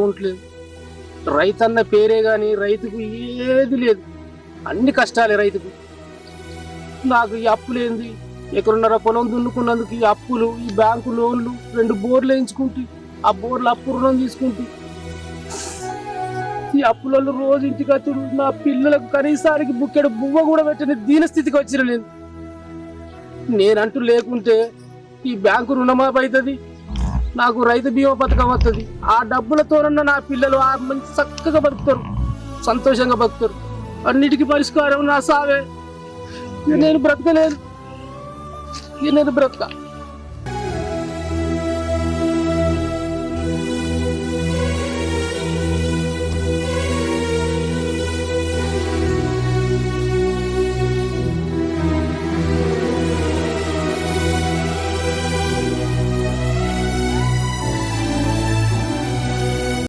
ఉండలేదు. రైతన్న పేరే గాని రైతుకు ఏది లేదు, అన్ని కష్టాలే రైతుకు. నాకు ఈ అప్పులేంది, ఎకరున్నర పొలం దున్నుకున్నందుకు ఈ అప్పులు, ఈ బ్యాంకు లోన్లు, 2 బోర్లు వేయించుకుంటే ఆ బోర్లు అప్పు రుణం తీసుకుంటే ఈ అప్పులలో రోజు ఇంటికి వచ్చుడు, నా పిల్లలకు కనీసానికి బుక్కెడు బువ్వ కూడా పెట్టని దీన స్థితికి వచ్చిన నేను. నేనంటూ లేకుంటే ఈ బ్యాంకు రుణమాఫీ అవుతుంది, నాకు రైతు బీమా పథకం వస్తుంది. ఆ డబ్బులతోనన్నా నా పిల్లలు ఆ మంచి చక్కగా బతుకుతారు, సంతోషంగా బతుకుతారు. అన్నిటికీ పరిష్కారం నా సావే. నేను బ్రతకలేదు, నేను బ్రతక